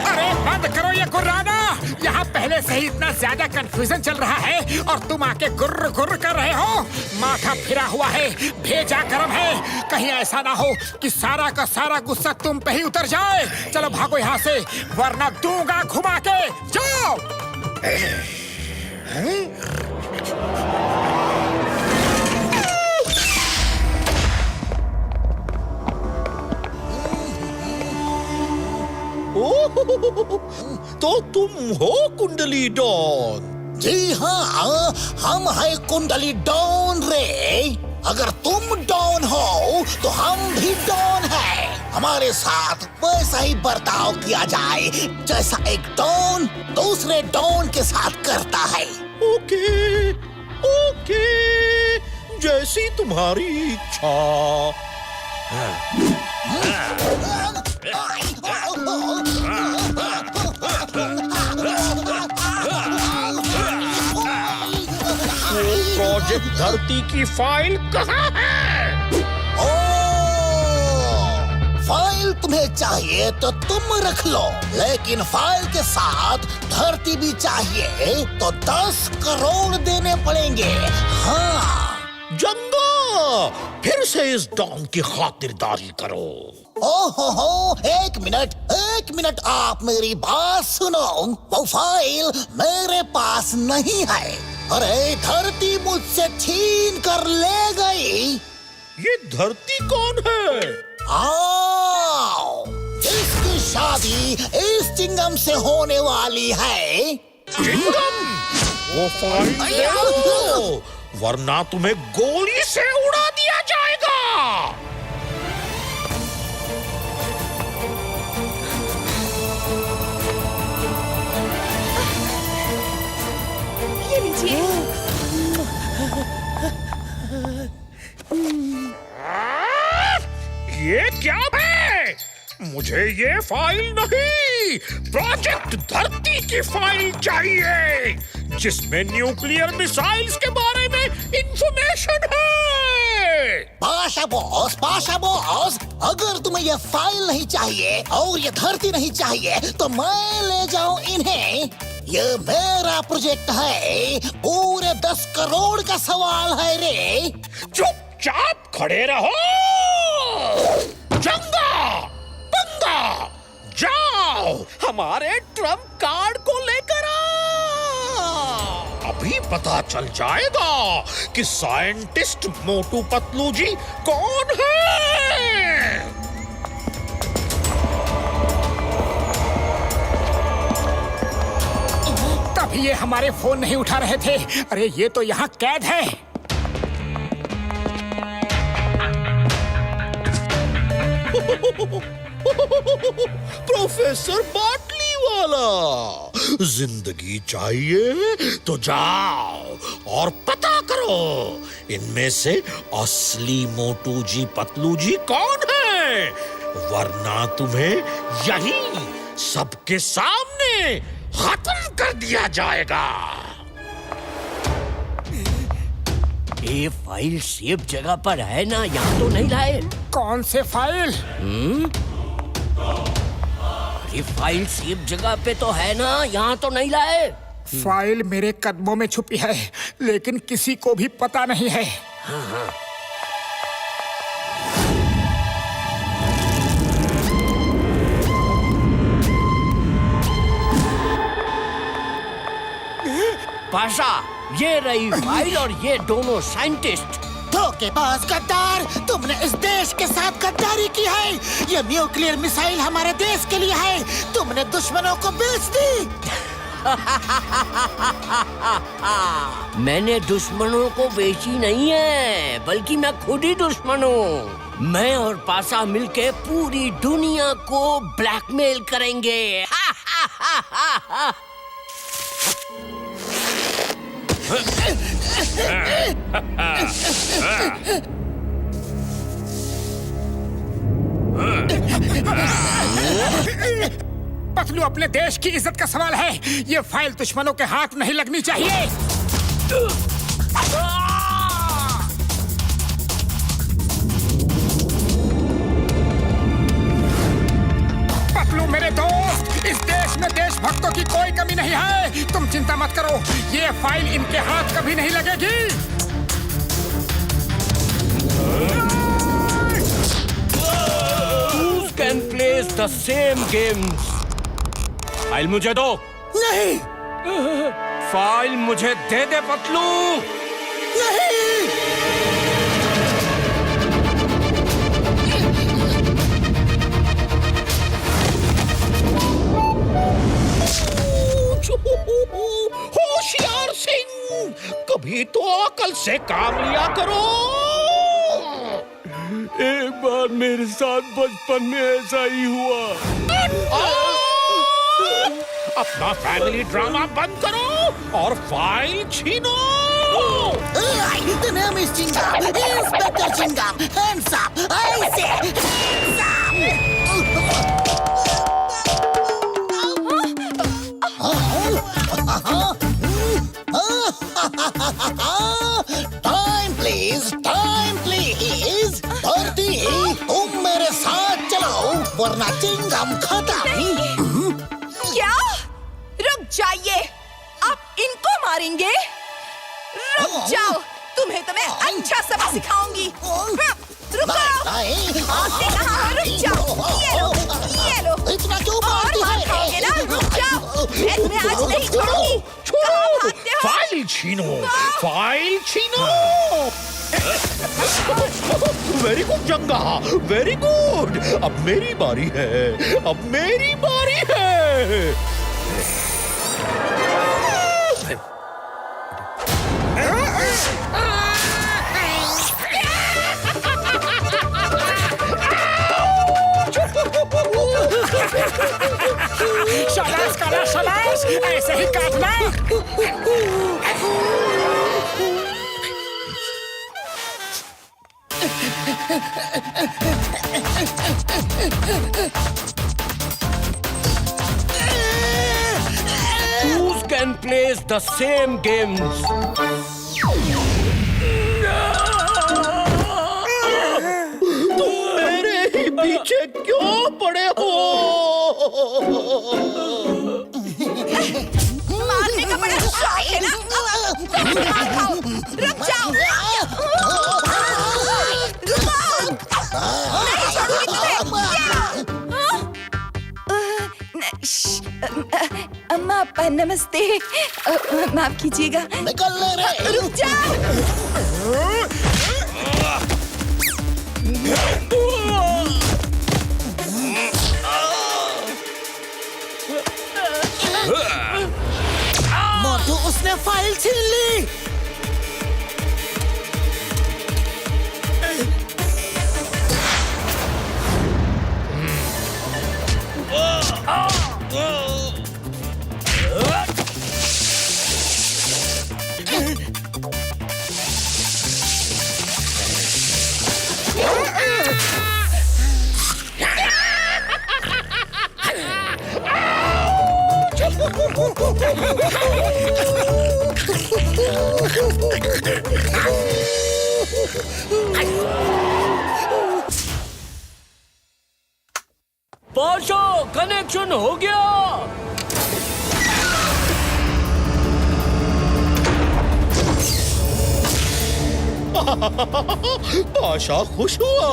A: अरे बंद करो ये गुर्राना। यहाँ पहले से ही इतना ज्यादा कंफ्यूजन चल रहा है और तुम आके गुर्र गुर्र कर रहे हो। माथा फिरा हुआ है, भेजा गरम है। कहीं ऐसा ना हो कि सारा का सारा गुस्सा तुम पे ही उतर जाए। चलो भागो यहाँ से वरना दूंगा घुमा के। जाओ।
D: तो तुम हो कुंडली डॉन?
B: जी हाँ, हम है कुंडली डॉन रे। अगर तुम डॉन हो तो हम भी डॉन है। हमारे साथ वैसा ही बर्ताव किया जाए जैसा एक डॉन दूसरे डॉन के साथ करता है।
D: ओके ओके, जैसी तुम्हारी इच्छा। प्रोजेक्ट धरती की फाइल कहाँ है?
B: फाइल तुम्हें चाहिए तो तुम रख लो, लेकिन फाइल के साथ धरती भी चाहिए तो 10 करोड़ देने पड़ेंगे। हाँ
D: जंगा, फिर से इस डॉन की खातिरदारी करो।
B: ओहो, एक मिनट आप मेरी बात सुनो। वो फाइल मेरे पास नहीं है। अरे धरती मुझसे छीन कर ले गई।
D: ये धरती कौन है?
B: आओ, जिसकी शादी इस चिंगम से होने वाली है।
D: चिंगम, वो फाइल दे दो, वरना तुम्हें गोली से उड़ा दिया जाएगा।
H: ये लीजिए।
D: ये क्या है? मुझे ये फाइल नहीं, प्रोजेक्ट धरती की फाइल चाहिए जिसमें न्यूक्लियर मिसाइल्स के बारे में इंफॉर्मेशन है।
B: पाशा बॉस, अगर तुम्हें ये फाइल नहीं चाहिए और ये धरती नहीं चाहिए तो मैं ले जाऊं इन्हें। ये मेरा प्रोजेक्ट है, पूरे 10 करोड़ का सवाल है रे।
D: चुपचाप खड़े रहो। जंगा, पंगा, जाओ हमारे ट्रम्प कार्ड को लेकर आओ। अभी पता चल जाएगा कि साइंटिस्ट मोटू पतलू जी कौन है।
A: तभी ये हमारे फोन नहीं उठा रहे थे। अरे ये तो यहाँ कैद है।
D: प्रोफेसर बाटली वाला, जिंदगी चाहिए तो जाओ और पता करो इनमें से असली मोटू जी पतलू जी कौन है, वरना तुम्हें यहीं सबके सामने खत्म कर दिया जाएगा।
C: ये फाइल सेफ जगह पर है ना? यहाँ तो नहीं लाए?
A: कौन से फाइल?
C: ये फाइल सेफ जगह पे तो है ना? यहाँ तो नहीं लाए?
A: फाइल मेरे कदमों में छुपी है, लेकिन किसी को भी पता नहीं है।
C: हाँ। पाशा, ये रही फाइल और ये दोनों साइंटिस्ट।
B: धोखेबाज गद्दार, तुमने इस देश के साथ गद्दारी की है। ये न्यूक्लियर मिसाइल हमारे देश के लिए है, तुमने दुश्मनों को बेच दी।
C: मैंने दुश्मनों को बेची नहीं है, बल्कि मैं खुद ही दुश्मन हूँ। मैं और पासा मिलके पूरी दुनिया को ब्लैकमेल करेंगे।
A: पतलू, अपने देश की इज्जत का सवाल है। ये फाइल दुश्मनों के हाथ नहीं लगनी चाहिए। पतलू मेरे दोस्त, इस देश में देशभक्तों की कोई कमी नहीं है। तुम चिंता मत करो, ये फाइल इनके हाथ कभी नहीं लगेगी।
C: Who can play the same games? File मुझे दो।
B: नहीं,
C: फाइल मुझे दे दे पतलू।
B: नहीं।
D: होशियार सिंह, कभी तो अकल से काम लिया करो।
C: एक बार मेरे साथ बचपन में ऐसा ही हुआ।
D: अपना फैमिली ड्रामा बंद करो और file छीनो।
B: The name is Chingam, Inspector Chingam. Hands up, I say, hands up. Time please, time please. धरती, तुम मेरे साथ चलो, वरना चिंगम खत्म।
H: क्या? रुक जाइए, आप इनको मारेंगे? रुक जाओ, तुम्हें तो मैं अच्छा सबक सिखाऊंगी। रुको, आपने कहा रुक जाओ। ये लो,
B: इतना क्यों
H: और
B: मारती
H: मार
B: है?
H: खाओगे ना? रुक जाओ, मैं तुम्हें आज नहीं छोड़ूंगी। कहाँ भागते हो?
D: फाइल छीनो, फाइल छीनो। Very good Janga, very good. अब मेरी बारी है, अब मेरी बारी है।
A: शाबाश काला, शाबाश, ऐसे ही काटना।
C: Who can play the same games?
D: तुम मेरे ही पीछे क्यों पड़े हो?
H: मारने का बड़ा शौक है ना? मार खाओ, रुक जाओ। नहीं छोड़ूंगी तुम्हें। अम्मा नमस्ते, माफ कीजिएगा।
B: निकल ले रे।
H: रुक जाओ।
B: मोटू, उसने फाइल छीन ली।
C: पाशा, कनेक्शन हो गया।
D: पाशा खुश हुआ,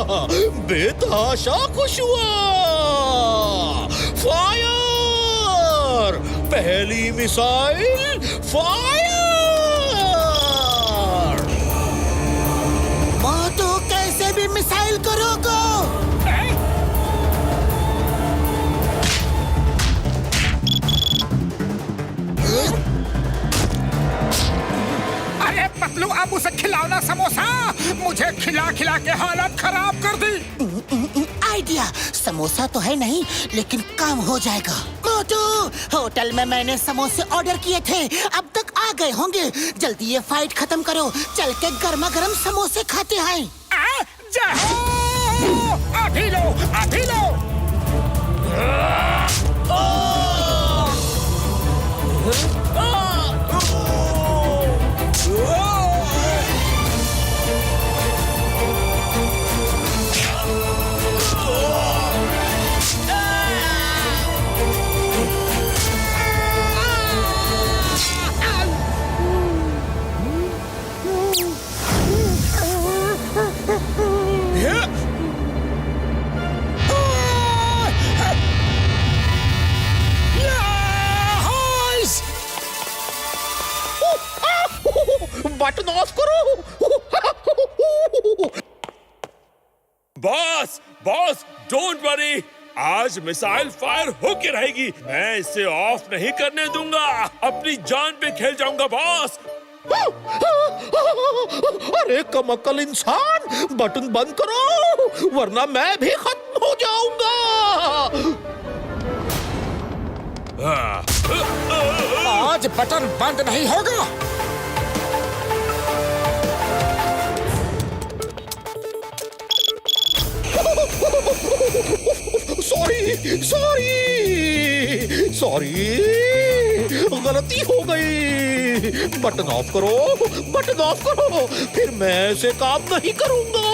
D: बेताशा खुश हुआ। फायर! पहली मिसाइल फायर!
A: पतलू अब उसे खिलाओ ना समोसा। मुझे खिला खिला के हालत खराब कर दी।
B: आइडिया, समोसा तो है नहीं लेकिन काम हो जाएगा। मोटू, होटल में मैंने समोसे ऑर्डर किए थे, अब तक आ गए होंगे। जल्दी ये फाइट खत्म करो, चल के गर्मा गर्म समोसे खाते हैं।
A: अभी लो, अभी लो।
D: बटन ऑफ करो।
E: बॉस बॉस डोंट वरी, आज मिसाइल फायर होके रहेगी। मैं इसे ऑफ नहीं करने दूंगा, अपनी जान पे खेल जाऊंगा बॉस।
D: अरे कमक्कल इंसान, बटन बंद करो वरना मैं भी खत्म हो जाऊंगा।
A: आज बटन बंद नहीं होगा।
D: सॉरी सॉरी सॉरी, गलती हो गई। बटन ऑफ करो, बटन ऑफ करो, फिर मैं ऐसे काम नहीं करूंगा।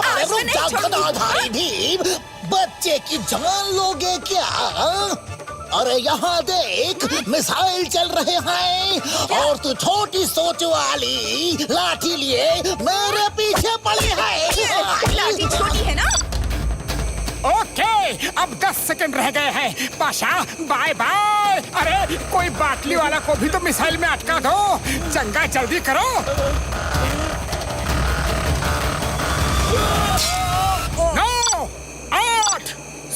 B: अरे रुक जा गदाधारी भीम, बच्चे की जान लोगे क्या? अरे यहाँ देख, मिसाइल चल रहे हैं और तू छोटी सोच वाली लाठी लिए मेरे पीछे पड़ी है।
H: लाठी छोटी है ना?
A: ओके, अब 10 सेकंड रह गए हैं। Pasha bye bye. अरे कोई बाटली वाला को भी तो मिसाइल में अटका दो। चंगा जल्दी करो। 9, 8,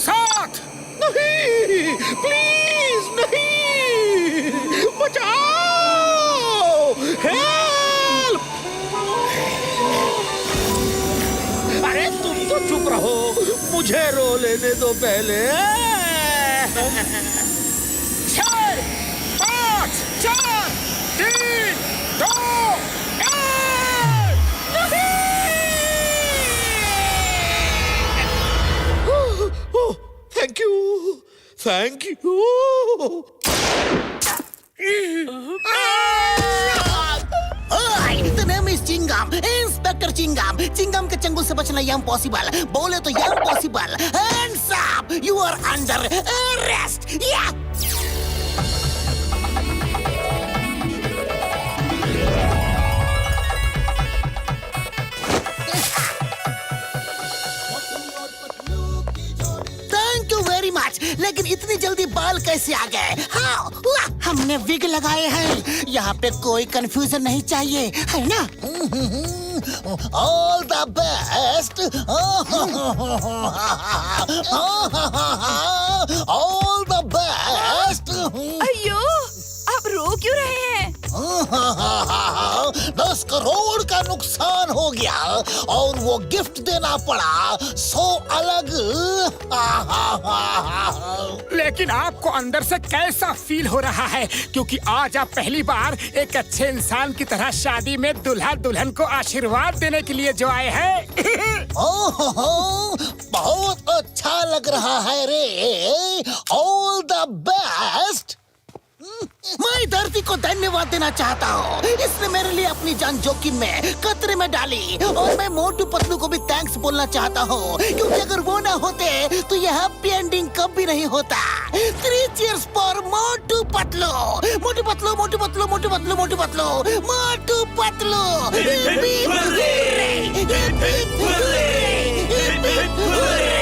A: 7।
D: नहीं, प्लीज नहीं, बचाओ, हेल्प। अरे तुम तो चुप रहो, मुझे रो लेने दो पहले।
A: 6, 5, 4, 3, 2, 1।
D: Thank you, thank you.
B: The name is Chingam, inspector Chingam. Chingam के चंगुल से बचना इम्पॉसिबल, बोले तो impossible. Hands up, you are under arrest. Yeah. Thank you very much. लेकिन इतनी जल्दी बाल कैसे आ गए? हाँ, हमने विग लगाए हैं, यहाँ पे कोई कंफ्यूजन नहीं चाहिए, है ना? All the best. All the best.
H: अयो, आप रो क्यों रहे हैं?
B: 10 करोड़ का नुकसान हो गया और वो गिफ्ट देना पड़ा 100 अलग।
A: लेकिन आपको अंदर से कैसा फील हो रहा है? क्योंकि आज आप पहली बार एक अच्छे इंसान की तरह शादी में दूल्हा दुल्हन को आशीर्वाद देने के लिए जो आए हैं।
B: बहुत अच्छा लग रहा है रे। All the best. मैं धरती को धन्यवाद देना चाहता हूँ, इसने मेरे लिए अपनी जान जोखिम में खतरे में डाली। और मैं मोटू पतलू को भी थैंक्स बोलना चाहता हूँ, क्योंकि अगर वो ना होते तो यह हैप्पी एंडिंग कभी नहीं होता। 3 cheers for Motu Patlu. Motu Patlu, Motu Patlu, Motu Patlu, Motu Patlu, Motu Patlu. Hippie hurray, hippie hurray, hippie hurray.